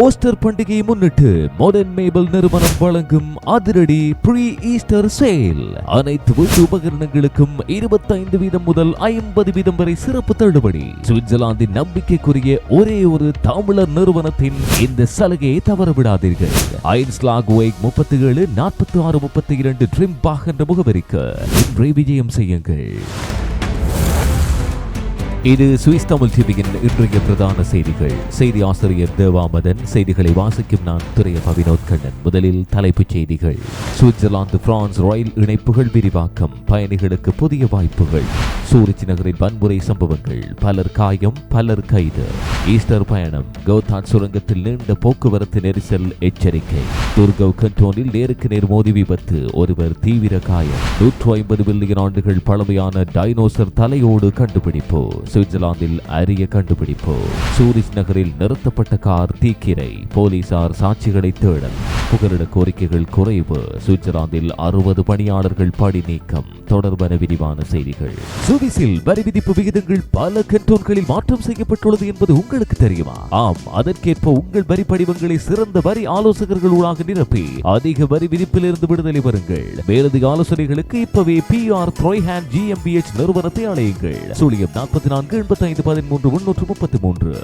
Oyster பண்டிகையை முன்னிட்டு modern Mabel நிறுவனம் வழங்கும் அதிரடி ப்ரீ ஈஸ்டர் சேல். அனைத்து வீட்டு உபகரணங்களுக்கும் 25% முதல் 50% வரை சிறப்பு தள்ளுபடி. சுவிட்சர்லாந்தின் நம்பிக்கைக்குரிய ஒரே ஒரு தமிழர் நிறுவனத்தின் இந்த சலுகையை தவறவிடாதீர்கள். ஐன்ஸ்லாக் வேக் 37 46 32 ட்ரிம்பாக் என்ற முகவரிக்கு இன்றே விஜயம் செய்யுங்கள். இது சுவிஸ் தமிழ் டிவியின் இன்றைய பிரதான செய்திகள். செய்தி ஆசிரியர் தேவாமதன். செய்திகளை வாசிக்கும் நான் துரைய பவினோத் கண்ணன். முதலில் தலைப்புச் செய்திகள். சுவிட்சர்லாந்து பிரான்ஸ் ரயில் இணைப்புகள் விரிவாக்கம். பயணிகளுக்கு புதிய வாய்ப்புகள். சூரிச் நகரின் வன்முறை சம்பவங்கள். பலர் காயம், பலர் கைது. ஈஸ்டர் பயணம். கோத்தான் சுரங்கத்தில் நீண்ட போக்குவரத்து நெரிசல் எச்சரிக்கை. துர்கவ் கண்டோனில் நேருக்கு நேர் மோதி விபத்து. ஒருவர் தீவிர காயம். 150 பில்லியன் ஆண்டுகள் பழமையான டைனோசர் தலையோடு கண்டுபிடிப்பு. சுவிட்சர்லாந்தில் அரிய கண்டுபிடிப்பு. சூரிச் நகரில் நிறுத்தப்பட்ட கார் தீக்கிரை. போலீசார் சாட்சிகளை தேடல். புகலிட கோரிக்கைகள் குறைவு. சுவிட்சர்லாந்தில் 60 பணியாளர்கள் பணி நீக்கம். தொடர்பான விரிவான செய்திகள். சுவிஸில் வரி விதிப்பு விகிதங்கள் பல கண்டோன்களில் மாற்றம் செய்யப்பட்டுள்ளது என்பது உங்களுக்கு தெரியுமா? ஆம், அதற்கேற்ப உங்கள் வரி படிவங்களை சிறந்த வரி ஆலோசகர்கள் ஊடாக நிரப்பி அதிக வரி விதிப்பிலிருந்து விடுதலை பெறுங்கள். மேலதிக ஆலோசனைகளுக்கு இப்பவே PR த்ரோய்ஹேண்ட் GmbH நிறுவனத்தை அழையுங்கள். 44 85 13 333.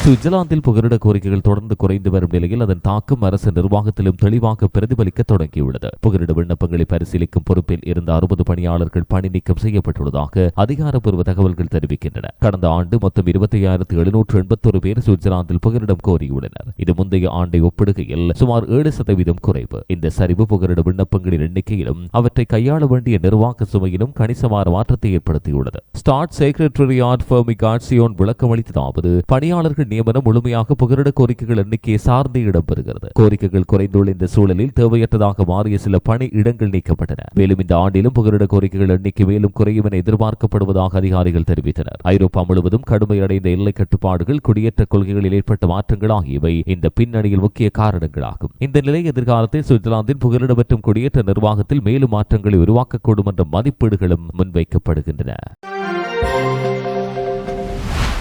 சுவிட்சர்லாந்தில் புகலிட கோரிக்கைகள் தொடர்ந்து குறைந்து வரும் நிலையில் அதன் தாக்கம் அரசு நிர்வாகத்திலும் தெளிவாக பிரதிபலிக்க தொடங்கியுள்ளது. புகலிட விண்ணப்பங்களை பரிசீலிக்கும் பொறுப்பில் இருந்த 60 பணியாளர்கள் பணி நீக்கம் செய்யப்பட்டுள்ளதாக அதிகாரப்பூர்வ தகவல்கள் தெரிவிக்கின்றன. கடந்த ஆண்டு மொத்தம் 25,781 பேர் சுவிட்சர்லாந்தில் புகலிடம் கோரியுள்ளனர். இது முந்தைய ஆண்டை ஒப்பிடுகையில் சுமார் 7% குறைவு. இந்த சரிவு புகலிட விண்ணப்பங்களின் எண்ணிக்கையிலும் அவற்றை கையாள வேண்டிய நிர்வாக சுமையிலும் கணிசமான மாற்றத்தை ஏற்படுத்தியுள்ளது. ஸ்டாட் செக்ரட்டரியாட் ஃபெர்மி கார்சியோன் விளக்கம் அளித்ததாவது, பணியாளர்கள் நியமனம் முழுமையாக புகலிட கோரிக்கைகள் எண்ணிக்கையை சார்ந்து இடம்பெறுகிறது. கோரிக்கைகள் குறைந்துள்ள இந்த சூழலில் தேவையற்றதாக மாறிய சில பணி இடங்கள் நீக்கப்பட்டன. மேலும் இந்த ஆண்டிலும் புகலிட கோரிக்கைகள் எண்ணிக்கை மேலும் குறையும் என எதிர்பார்க்கப்படுவதாக அதிகாரிகள் தெரிவித்தனர். ஐரோப்பா முழுவதும் கடுமையடைந்த எல்லை கட்டுப்பாடுகள், குடியேற்ற கொள்கைகளில் ஏற்பட்ட மாற்றங்கள் ஆகியவை இந்த பின்னணியில் முக்கிய காரணங்களாகும். இந்த நிலை எதிர்காலத்தில் சுவிட்சர்லாந்தின் புகலிட மற்றும் குடியேற்ற நிர்வாகத்தில் மேலும் மாற்றங்களை உருவாக்கக்கூடும் என்ற மதிப்பீடுகளும் முன்வைக்கப்படுகின்றன.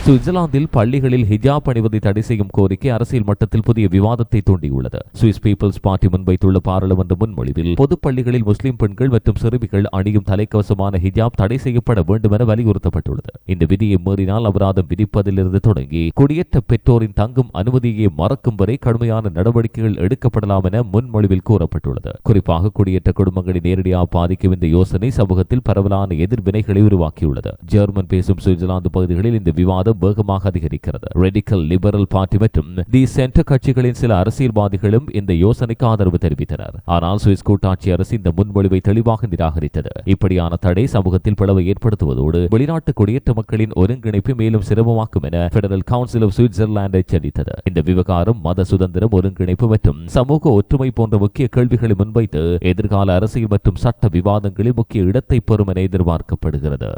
சுவிட்சர்லாந்தில் பள்ளிகளில் ஹிஜாப் அணிவதை தடை செய்யும் கோரிக்கை அரசியல் மட்டத்தில் புதிய விவாதத்தை தூண்டியுள்ளது. சுவிஸ் பீப்பிள்ஸ் பார்ட்டி முன்வைத்துள்ள பாராளுமன்ற முன்மொழிவில் பொது பள்ளிகளில் முஸ்லிம் பெண்கள் மற்றும் சிறுமிகள் அணியும் தலைக்கவசமான ஹிஜாப் தடை செய்யப்பட வேண்டும் என வலியுறுத்தப்பட்டுள்ளது. இந்த விதியை மீறினால் அபராதம் விதிப்பதிலிருந்து தொடங்கி குடியேற்ற பெற்றோரின் தங்கும் அனுமதியை மறக்கும் வரை கடுமையான நடவடிக்கைகள் எடுக்கப்படலாம் என முன்மொழிவில் கூறப்பட்டுள்ளது. குறிப்பாக குடியேற்ற குடும்பங்களை நேரடியாக பாதிக்கும் இந்த யோசனை சமூகத்தில் பரவலான எதிர்வினைகளை உருவாக்கியுள்ளது. ஜெர்மன் பேசும் சுவிட்சர்லாந்து பகுதிகளில் இந்த விவாதம் வேகமாக அதிகரிக்கிறது. ரெடிக்கல் லிபரல் பார்ட்டி மற்றும் தி சென்டர் கட்சிகளின் சில அரசியல்வாதிகளும் இந்த யோசனைக்கு ஆதரவு தெரிவித்தனர். ஆனால் சுவிஸ் கூட்டாட்சி அரசு இந்த முன்மொழிவை தெளிவாக நிராகரித்தது. இப்படியான தடை சமூகத்தில் பிளவை ஏற்படுத்துவதோடு வெளிநாட்டு குடியேற்ற மக்களின் ஒருங்கிணைப்பை மேலும் சிரமமாக்கும் என பெடரல் கவுன்சில் ஆஃப் சுவிட்சர்லாந்து எச்சரித்தது. இந்த விவகாரம் மத சுதந்திரம், ஒருங்கிணைப்பு மற்றும் சமூக ஒற்றுமை போன்ற முக்கிய கேள்விகளை முன்வைத்து எதிர்கால அரசியல் மற்றும் சட்ட விவாதங்களில் முக்கிய இடத்தை பெறும் என எதிர்பார்க்கப்படுகிறது.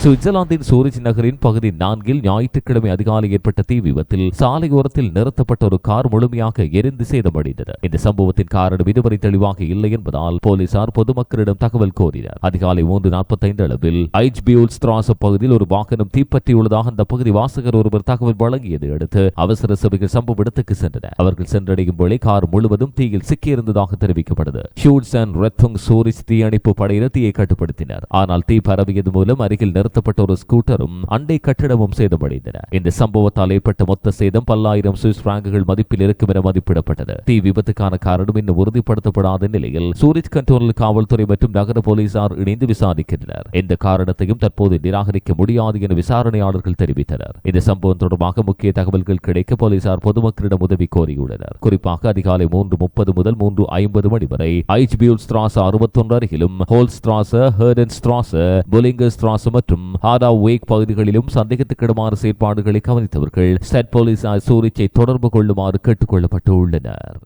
சுவிட்சர்லாந்தின் சூரிச் நகரின் பகுதி 4 ஞாயிற்றுக்கிழமை அதிகாலை ஏற்பட்ட தீ விபத்தில் சாலையோரத்தில் நிறுத்தப்பட்ட ஒரு கார் முழுமையாக எரிந்து சேதமடைந்தது. இந்த சம்பவத்தின் காரணம் இதுவரை தெளிவாக இல்லை என்பதால் போலீசார் பொதுமக்களிடம் தகவல் கோரினர். அதிகாலை 3:45 அளவில் ஐச்பியூல் ஸ்ட்ராச பகுதியில் ஒரு வாகனம் தீப்பற்றியுள்ளதாக அந்த பகுதி வாசகர் ஒருவர் தகவல் வழங்கியதை அடுத்து அவசர சேவைகள் சம்பவ இடத்துக்கு சென்றனர். அவர்கள் சென்றடையும் போது கார் முழுவதும் தீயில் சிக்கியிருந்ததாக தெரிவிக்கப்பட்டது. ஷூட்ஸ் அண்ட் ரெத்துங் சூரிச் தீயணைப்பு படையினர் தீயை கட்டுப்படுத்தினர். ஆனால் தீ பரவியது மூலம் அருகில் நிறுத்தப்பட்ட ஒரு ஸ்கூட்டரும் அண்டை கட்டிடமும் சேதமடைந்தன. இந்த சம்பவத்தால் ஏற்பட்ட மொத்த சேதம் பல்லாயிரம் சுவிஸ் பிராங்குகள் மதிப்பில் இருக்கும் என மதிப்பிடப்பட்டது. தீ விபத்துக்கான காரணம் இன்னும் உறுதிப்படுத்தப்படாத நிலையில் சூரிச் கண்டோனல் காவல்துறை மற்றும் நகர போலீசார் இணைந்து விசாரிக்கின்றனர். எந்த காரணத்தையும் தற்போது நிராகரிக்க முடியாது என விசாரணையாளர்கள் தெரிவித்தனர். இந்த சம்பவம் தொடர்பாக முக்கிய தகவல்கள் கிடைக்க போலீசார் பொதுமக்களிடம் உதவி கோரியுள்ளனர். குறிப்பாக அதிகாலை 3:30 முதல் 3:50 மணி வரை ஐச்பியூல் ஸ்ட்ராச 61 அருகிலும் ஹோல் ஸ்ட்ராச, ஹெர்டன் ஸ்ட்ராச, புலிங்கர் ஸ்ட்ராச மற்றும் ஹாடா வேக் பகுதிகளிலும் சந்தேகத்துக்கிடமான செயற்பாடுகளை கவனித்தவர்கள் ஸ்டேட் போலீசார் சூரிச்சை தொடர்பு கொள்ளுமாறு கேட்டுக் கொள்ளப்பட்டுள்ளனர்.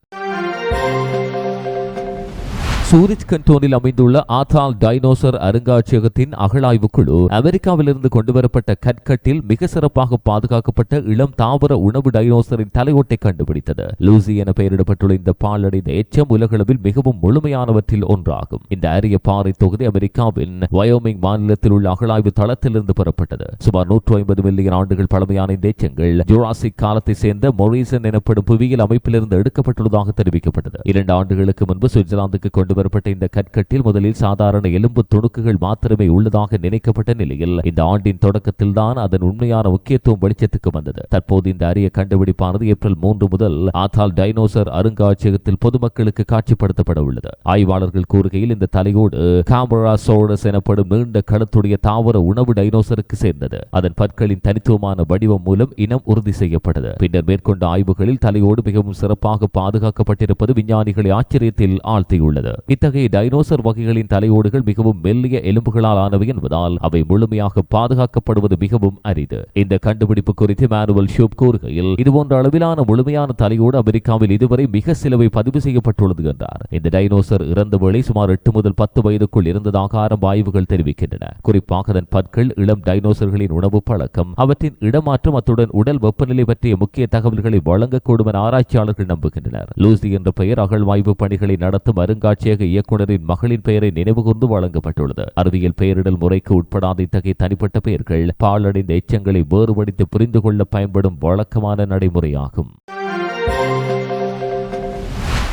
சூரிச் கண்டோனில் அமைந்துள்ள ஆத்தால் டைனோசர் அருங்காட்சியகத்தின் அகழாய்வு குழு அமெரிக்காவிலிருந்து கொண்டுவரப்பட்ட கற்கட்டில் மிக சிறப்பாக பாதுகாக்கப்பட்ட இளம் தாவர உணவு டைனோசரின் தலையோட்டை கண்டுபிடித்தது. லூசி என பெயரிடப்பட்டுள்ள இந்த பாலடைந்த எச்சம் உலகளவில் மிகவும் முழுமையானவற்றில் ஒன்றாகும். இந்த அரிய பாறை தொகுதி அமெரிக்காவின் வயோமிங் மாநிலத்தில் உள்ள அகழாய்வு தளத்திலிருந்து பெறப்பட்டது. சுமார் 150 மில்லியன் ஆண்டுகள் பழமையான இந்த எச்சங்கள் ஜுராசிக் காலத்தை சேர்ந்த மொரீசன் எனப்படும் புவியியல் அமைப்பிலிருந்து எடுக்கப்பட்டுள்ளதாக தெரிவிக்கப்பட்டது. 2 ஆண்டுகளுக்கு முன்பு சுவிட்சர்லாந்துக்கு கொண்டு வரப்பட்ட இந்த கற்கட்டில் முதலில் சாதாரண எலும்பு துணுக்குகள் மாத்திரமே உள்ளதாக நினைக்கப்பட்ட நிலையில் இந்த ஆண்டின் தொடக்கத்தில் தான் அதன் உண்மையான முக்கியத்துவம் வெளிச்சத்துக்கு வந்தது. தற்போது இந்த அரிய கண்டுபிடிப்பானது ஏப்ரல் 3 முதல் ஆத்தால் டைனோசர் அருங்காட்சியகத்தில் பொதுமக்களுக்கு காட்சிப்படுத்தப்பட உள்ளது. ஆய்வாளர்கள் கூறுகையில் இந்த தலையோடு காம்பராசோரஸ் எனப்படும் நீண்ட கழுத்துடைய தாவர உணவு டைனோசருக்கு சேர்ந்தது. அதன் பற்களின் தனித்துவமான வடிவம் மூலம் இனம் உறுதி செய்யப்பட்டது. பின்னர் மேற்கொண்ட ஆய்வுகளில் தலையோடு மிகவும் சிறப்பாக பாதுகாக்கப்பட்டிருப்பது விஞ்ஞானிகளை ஆச்சரியத்தில் ஆழ்த்தியுள்ளது. இத்தகைய டைனோசர் வகைகளின் தலையோடுகள் மிகவும் மெல்லிய எலும்புகளால் ஆனவை என்பதால் அவை முழுமையாக பாதுகாக்கப்படுவது மிகவும் அரிது. இந்த கண்டுபிடிப்பு குறித்து மேனுவல் ஷூப் கூறுகையில் இதுபோன்ற அளவிலான முழுமையான தலையோடு அமெரிக்காவில் இதுவரை மிக சிலவை பதிவு செய்யப்பட்டுள்ளது என்றார். இந்த டைனோசர் இறந்த வேளை சுமார் 8 முதல் 10 வயதுக்குள் இருந்ததாக ஆரம்ப ஆய்வுகள் தெரிவிக்கின்றன. குறிப்பாக அதன் பற்கள், இளம் டைனோசர்களின் உணவு பழக்கம், அவற்றின் இடமாற்றம், அத்துடன் உடல் வெப்பநிலை பற்றிய முக்கிய தகவல்களை வழங்கக்கூடும் என ஆராய்ச்சியாளர்கள் நம்புகின்றனர். லூசி என்ற பெயர் அகழ்வாய்வு பணிகளை நடத்தும் அருங்காட்சியக இயக்குநரின் மகளின் பெயரை நினைவுகூர்ந்து வழங்கப்பட்டுள்ளது. அறிவியல் பெயரிடல் முறைக்கு உட்படாத இத்தகைய தனிப்பட்ட பெயர்கள் பாலடைந்த எச்சங்களை வேறுபடுத்தி புரிந்து கொள்ள பயன்படும் வழக்கமான நடைமுறையாகும்.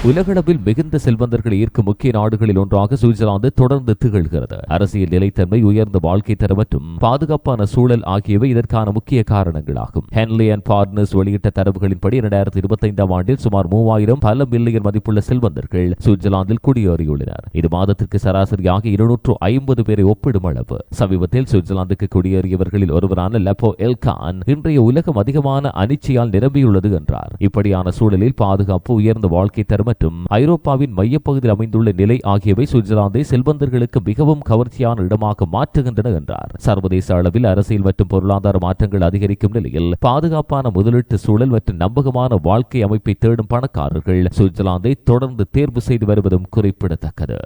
உலகளவில் மிகுந்த செல்வந்தர்களை ஈர்க்கும் முக்கிய நாடுகளில் ஒன்றாக சுவிட்சர்லாந்து தொடர்ந்து திகழ்கிறது. அரசியல் நிலைத்தன்மை, உயர்ந்த வாழ்க்கை தரம் மற்றும் பாதுகாப்பான சூழல் ஆகியவை இதற்கான முக்கிய காரணங்களாகும். ஹென்லி அண்ட் பார்ட்னர்ஸ் வெளியிட்ட தரவுகளின்படி 2025 ஆண்டில் சுமார் 3000 பல மில்லியன் மதிப்புள்ள செல்வந்தர்கள் சுவிட்சர்லாந்தில் குடியேறியுள்ளனர். இது மாதத்திற்கு சராசரியாக 250 பேரை ஒப்பிடும் அளவு. சமீபத்தில் சுவிட்சர்லாந்துக்கு குடியேறியவர்களில் ஒருவரான லெப்போ எல்கான் இன்றைய உலகம் அதிகமான அனிச்சையால் நிரம்பியுள்ளது என்றார். இப்படியான சூழலில் பாதுகாப்பு, உயர்ந்த வாழ்க்கை தரம் மற்றும் ஐரோப்பாவின் மையப்பகுதியில் அமைந்துள்ள நிலை ஆகியவை சுவிட்சர்லாந்தை செல்வந்தர்களுக்கு மிகவும் கவர்ச்சியான இடமாக மாற்றுகின்றன என்றார். சர்வதேச அளவில் அரசியல் மற்றும் பொருளாதார மாற்றங்கள் அதிகரிக்கும் நிலையில் பாதுகாப்பான முதலீட்டு சூழல் மற்றும் நம்பகமான வாழ்க்கை அமைப்பை தேடும் பணக்காரர்கள் சுவிட்சர்லாந்தை தொடர்ந்து தேர்வு செய்து வருவதும் குறிப்பிடத்தக்கது.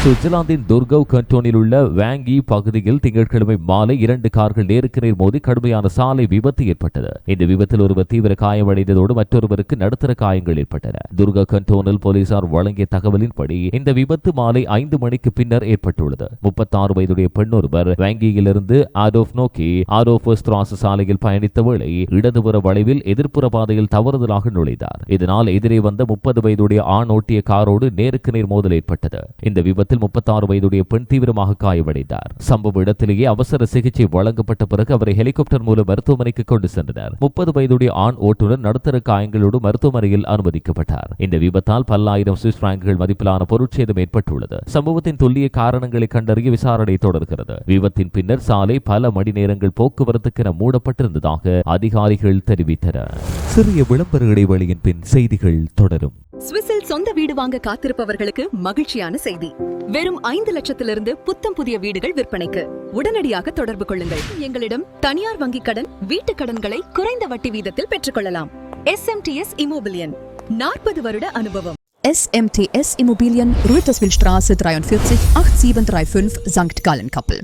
சுவிட்சர்லாந்தின் துர்கவ் கண்டோனில் உள்ள வாங்கி பகுதியில் திங்கட்கிழமை மாலை 2 கார்கள் நேருக்கு நேர் மோதி கடுமையான சாலை விபத்து ஏற்பட்டது. இந்த விபத்தில் ஒருவர் தீவிர காயமடைந்ததோடு மற்றொருவருக்கு நடுத்தர காயங்கள் ஏற்பட்டன. துர்கவ் கண்டோனில் போலீசார் வழங்கிய தகவலின்படி இந்த விபத்து மாலை 5 மணிக்கு பின்னர் ஏற்பட்டுள்ளது. 36 வயதுடைய பெண் ஒருவர் வாங்கியிலிருந்து ஆடோஃப் நோக்கி ஆடோஃபஸ்ட்ராஸ் சாலையில் பயணித்த வேளை இடதுபுற வளைவில் எதிர்ப்புற பாதையில் தவறுதலாக நுழைந்தார். இதனால் எதிரே வந்த 30 வயதுடைய ஆண் ஓட்டிய காரோடு நேருக்கு நேர் மோதல் ஏற்பட்டது. இந்த விபத்தில் 36 வயதுடைய பெண் தீவிரமாக காயமடைந்தார். சம்பவ இடத்திலேயே அவசர சிகிச்சை வழங்கப்பட்ட பிறகு அவரை ஹெலிகாப்டர் மூலம் மருத்துவமனைக்கு கொண்டு சென்றனர். 30 வயதுடைய ஆண் ஓட்டுநர் நடுத்தர காயங்களோடு மருத்துவமனையில் அனுமதிக்கப்பட்டார். இந்த விபத்தால் பல்லாயிரம் சுவிஸ் பிராங்குகள் மதிப்பிலான பொருட்சேதம் ஏற்பட்டுள்ளது. சம்பவத்தின் துல்லிய காரணங்களை கண்டறிய விசாரணை தொடர்கிறது. விபத்தின் பின்னர் சாலை பல மணி நேரங்கள் போக்குவரத்துக்கென மூடப்பட்டிருந்ததாக அதிகாரிகள் தெரிவித்தனர். சிறிய விளம்பர இடைவெளியின் பின் செய்திகள் தொடரும். சுவிஸில் சொந்த வீடு வாங்க காத்திருப்பவர்களுக்கு மகிழ்ச்சியான செய்தி. வெறும் 5 லட்சத்திலிருந்து புத்தம் புதிய வீடுகள் விற்பனைக்கு. உடனடியாக தொடர்பு கொள்ளுங்கள். எங்களிடம் தனியார் வங்கி கடன், வீட்டு கடன்களை குறைந்த வட்டி வீதத்தில் பெற்றுக்கொள்ளலாம். SMTS Immobilien, 40 வருட அனுபவம். SMTS Immobilien, Rüterswil-Straße 43 8735 St. Gallen-Kappel.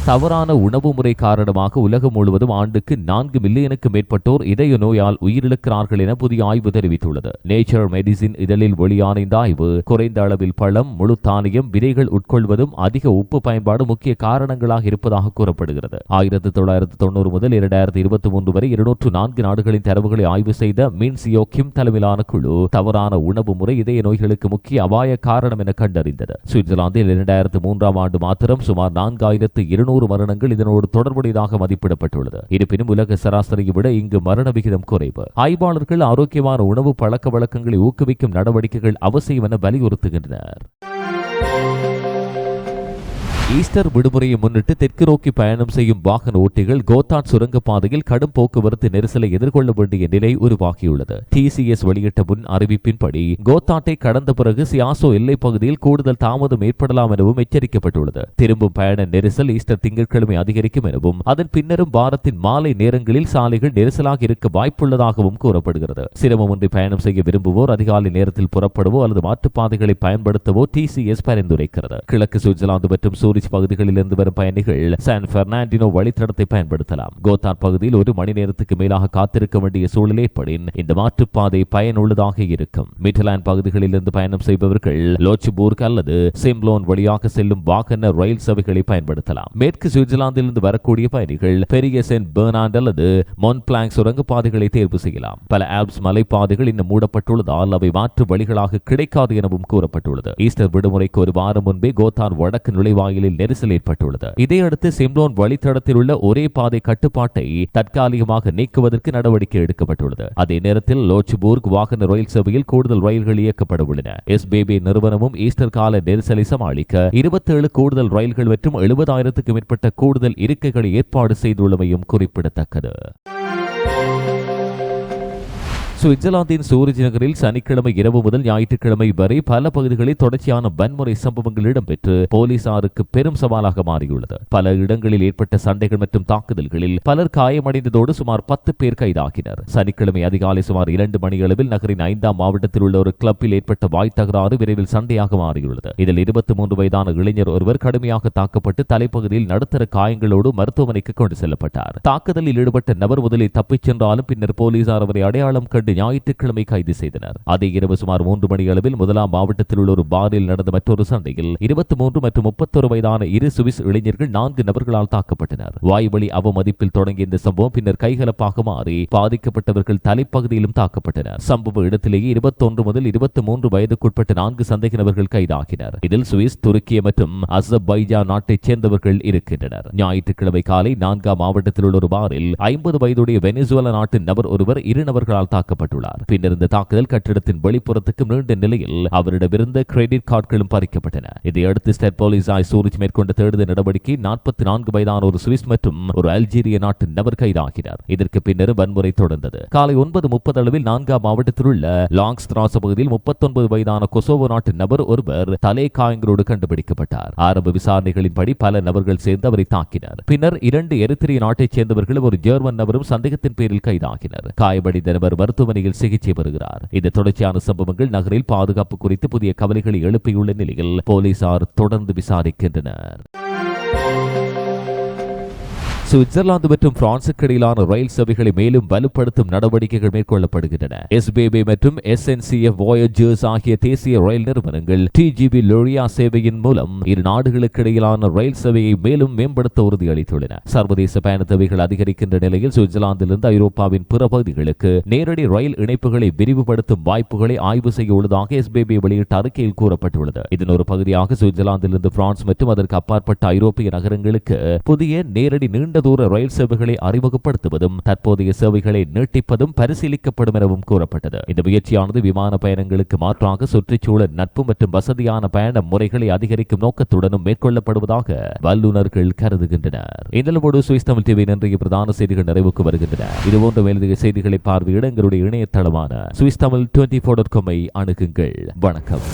தவறான உணவு முறை காரணமாக உலகம் முழுவதும் ஆண்டுக்கு 4 மில்லியனுக்கு மேற்பட்டோர் இதய நோயால் உயிரிழக்கிறார்கள் என புதிய ஆய்வு தெரிவித்துள்ளது. நேச்சர் மெடிசின் இதழில் வெளியான இந்த ஆய்வு குறைந்த அளவில் பழம், முழு தானியம், விதைகள் உட்கொள்வதும் அதிக உப்பு பயன்பாடு முக்கிய காரணங்களாக இருப்பதாக கூறப்படுகிறது. 1990 முதல் 2023 வரை 204 நாடுகளின் தரவுகளை ஆய்வு செய்த மின்சியோ கிம் தலைமையிலான குழு தவறான உணவு முறை இதய நோய்களுக்கு முக்கிய அபாய காரணம் என கண்டறிந்தது. சுவிட்சர்லாந்தில் 2003 ஆண்டு மாத்திரம் சுமார் 4200 மரணங்கள் இதனோடு தொடர்புடையதாக மதிப்பிடப்பட்டுள்ளது. இருப்பினும் உலக சராசரியை விட இங்கு மரண விகிதம் குறைவு. ஆய்வாளர்கள் ஆரோக்கியமான உணவு பழக்க வழக்கங்களை ஊக்குவிக்கும் நடவடிக்கைகள் அவசியம் என வலியுறுத்துகின்றனர். ஈஸ்டர் விடுமுறையை முன்னிட்டு தெற்கு நோக்கி பயணம் செய்யும் வாகன ஓட்டிகள் கோத்தான் சுரங்கப்பாதையில் கடும் போக்குவரத்து நெரிசலை எதிர்கொள்ள வேண்டிய நிலை உருவாகியுள்ளது. TCS வெளியிட்ட முன் அறிவிப்பின்படி கோத்தாட்டை கடந்த பிறகு சியாசோ எல்லை பகுதியில் கூடுதல் தாமதம் ஏற்படலாம் எனவும் எச்சரிக்கப்பட்டுள்ளது. திரும்பும் பயண நெரிசல் ஈஸ்டர் திங்கட்கிழமை அதிகரிக்கும் எனவும் அதன் பின்னரும் வாரத்தின் மாலை நேரங்களில் சாலைகள் நெரிசலாக இருக்க வாய்ப்புள்ளதாகவும் கூறப்படுகிறது. சிரமமின்றி பயணம் செய்ய விரும்புவோர் அதிகாலை நேரத்தில் புறப்படவோ அல்லது மாற்றுப்பாதைகளை பயன்படுத்தவோ TCS பரிந்துரைக்கிறது. கிழக்கு சுவிட்சர்லாந்து மற்றும் சூரிச் பகுதிகளிலிருந்து வரும் பயணிகள் சான் பெர்னாண்டினோ வழித்தடத்தை பயன்படுத்தலாம். கோத்தான் பகுதியில் 1 மணி நேரத்துக்கு மேலாக காத்திருக்க வேண்டிய சூழல் ஏற்படின் இந்த மாற்றுப்பாதை பயனுள்ளதாக இருக்கும். மிட்லாண்ட் பகுதிகளிலிருந்து பயணம் செய்பவர்கள் லோச்சுபூர்க் அல்லது சிம்லோன் வழியாக செல்லும் வாகன ரயில் சேவைகளை பயன்படுத்தலாம். மேற்கு சுவிட்சர்லாந்திலிருந்து வரக்கூடிய பயணிகள் பெரிய சென்ட் பெர்னாண்ட் அல்லது மொன்பிளாங்க் சுரங்கப்பாதைகளை தேர்வு செய்யலாம். பல ஆல்ப்ஸ் மலைப்பாதைகள் இன்னும் மூடப்பட்டுள்ளதால் அவை மாற்று வழிகளாக கிடைக்காது எனவும் கூறப்பட்டுள்ளது. ஈஸ்டர் விடுமுறைக்கு ஒரு வாரம் முன்பே கோத்தான் வடக்கு நுழைவாயிலில் நெரிசல் ஏற்பட்டுள்ளது. இதையடுத்து சிம்லோன் வழித்தடத்தில் உள்ள ஒரே பாதை கட்டுப்பாட்டை தற்காலிகமாக நீக்குவதற்கு நடவடிக்கை எடுக்கப்பட்டுள்ளது. அதே நேரத்தில் லோச்சுபூர்க் வாகன ரயில் சேவையில் கூடுதல் ரயில்கள் இயக்கப்பட உள்ளன. SBB நிறுவனமும் ஈஸ்டர் கால நெரிசலை சமாளிக்க 27 கூடுதல் ரயில்கள் மற்றும் 70,000க்கும் மேற்பட்ட கூடுதல் இருக்கைகளை ஏற்பாடு செய்துள்ளமையும் குறிப்பிடத்தக்கது. சுவிட்சர்லாந்தின் சூரிச் நகரில் சனிக்கிழமை இரவு முதல் ஞாயிற்றுக்கிழமை வரை பல பகுதிகளில் தொடர்ச்சியான வன்முறை சம்பவங்கள் இடம்பெற்று போலீசாருக்கு பெரும் சவாலாக மாறியுள்ளது. பல இடங்களில் ஏற்பட்ட சண்டைகள் மற்றும் தாக்குதல்களில் பலர் காயமடைந்ததோடு சுமார் 10 பேர் கைதாகினர். சனிக்கிழமை அதிகாலை சுமார் 2 மணியளவில் நகரின் 5ஆம் மாவட்டத்தில் உள்ள ஒரு கிளப்பில் ஏற்பட்ட வாய் தகராறு விரைவில் சண்டையாக மாறியுள்ளது. இதில் 23 வயதான இளைஞர் ஒருவர் கடுமையாக தாக்கப்பட்டு தலைப்பகுதியில் நடுத்தர காயங்களோடு மருத்துவமனைக்கு கொண்டு செல்லப்பட்டார். தாக்குதலில் ஈடுபட்ட நபர் முதலில் தப்பிச் சென்றாலும் பின்னர் போலீசார் அவரை அடையாளம் கண்டு ஞாயிற்றுக்கிழமை கைது செய்தனர். அதே இரவு சுமார் 3 மணி அளவில் முதலாம் மாவட்டத்தில் உள்ள ஒரு பாரில் நடந்த மற்றொரு சண்டையில் 23 மற்றும் 31 வயதான 2 சுவிஸ் இளைஞர்கள் 4 நபர்களால் தாக்கப்பட்டனர். வாய்வழி அவமதிப்பில் தொடங்கிய இந்த சம்பவம் பின்னர் கைகலப்பாக மாறி பாதிக்கப்பட்டவர்கள் தலைப்பகுதியிலும் தாக்கப்பட்டனர். சம்பவ இடத்திலேயே 21 முதல் 23 வயதுக்குட்பட்ட 4 சந்தேக நபர்கள் கைதாகினர். இதில் சுவிஸ், துருக்கிய மற்றும் அசர்பைஜான் நாட்டைச் சேர்ந்தவர்கள் இருக்கின்றனர். ஞாயிற்றுக்கிழமை காலை 4ஆம் மாவட்டத்தில் உள்ள ஒரு பாரில் 50 வயதுடைய வெனிசுவேலா நாட்டின் நபர் ஒருவர் 2 நபர்களால் தாக்கப்பட்டார். பின்னர் இந்த தாக்குதல் கட்டிடத்தின் வெளிப்புறத்துக்கு நீண்ட நிலையில் அவரிடமிருந்த கிரெடிட் கார்டுகளும் பறிக்கப்பட்டன. இதையடுத்து ஸ்டேட் போலீசார் சூரிச் மேற்கொண்ட தேடுதல் நடவடிக்கை 44 வயதான ஒரு சுவிஸ் மற்றும் ஒரு அல்ஜீரிய நாட்டின் நபர் கைதாகினார். இதற்கு பின்னர் வன்முறை தொடர்ந்தது. காலை 9:30 அளவில் 4ஆம் மாவட்டத்தில் உள்ள லாங்ஸ்திராஸ் பகுதியில் 39 வயதான கொசோவோ நாட்டின் நபர் ஒருவர் தலை காயங்களோடு கண்டுபிடிக்கப்பட்டார். ஆரம்ப விசாரணைகளின்படி பல நபர்கள் சேர்ந்து அவரை தாக்கினர். பின்னர் 2 எரித்திரிய நாட்டைச் சேர்ந்தவர்களும் ஒரு ஜெர்மன் நபரும் சந்தேகத்தின் பேரில் கைதாகினர். காயமடைந்த நபர் மருத்துவமனையில் சிகிச்சை பெறுகிறார். இந்த தொடர்ச்சியான சம்பவங்கள் நகரில் பாதுகாப்பு குறித்து புதிய கவலைகளை எழுப்பியுள்ள நிலையில் போலீசார் தொடர்ந்து விசாரிக்கின்றனர். சுவிட்சர்லாந்து மற்றும் பிரான்சுக்கு இடையிலான ரயில் சேவைகளை மேலும் வலுப்படுத்தும் நடவடிக்கைகள் மேற்கொள்ளப்படுகின்றன. SBB மற்றும் SNCF Voyagers ஆகிய தேசிய ரயில் நிறுவனங்கள் TGV லோரியா சேவையின் மூலம் இரு நாடுகளுக்கு இடையிலான ரயில் சேவையை மேலும் மேம்படுத்த உறுதியளித்துள்ளன. சர்வதேச பயண தேவைகள் அதிகரிக்கின்ற நிலையில் சுவிட்சர்லாந்திலிருந்து ஐரோப்பாவின் பிற பகுதிகளுக்கு நேரடி ரயில் இணைப்புகளை விரிவுபடுத்தும் வாய்ப்புகளை ஆய்வு செய்ய உள்ளதாக SBB வெளியிட்ட அறிக்கையில் கூறப்பட்டுள்ளது. இதன் ஒரு பகுதியாக சுவிட்சர்லாந்திலிருந்து பிரான்ஸ் மற்றும் அதற்கு அப்பாற்பட்ட ஐரோப்பிய நகரங்களுக்கு புதிய நேரடி நீண்ட தூர ரயில் சேவைகளை அறிமுகப்படுத்துவதும் தற்போதைய சேவைகளை நீட்டிப்பதும் பரிசீலிக்கப்படும் எனவும் கூறப்பட்டது. இந்த முயற்சியானது விமான பயணங்களுக்கு மாற்றாக சுற்றுச்சூழல் நட்பு மற்றும் வசதியான பயண முறைகளை அதிகரிக்கும் நோக்கத்துடனும் மேற்கொள்ளப்படுவதாக வல்லுநர்கள் கருதுகின்றனர். இந்த சுவிஸ் தமிழ் டிவி இன்றைய பிரதான செய்திகள் நிறைவுக்கு வருகின்றன. இதுபோன்ற மேலதிக செய்திகளை பார்வையிட எங்களுடைய இணையதளமான swissthamil24.com அணுகுங்கள். வணக்கம்.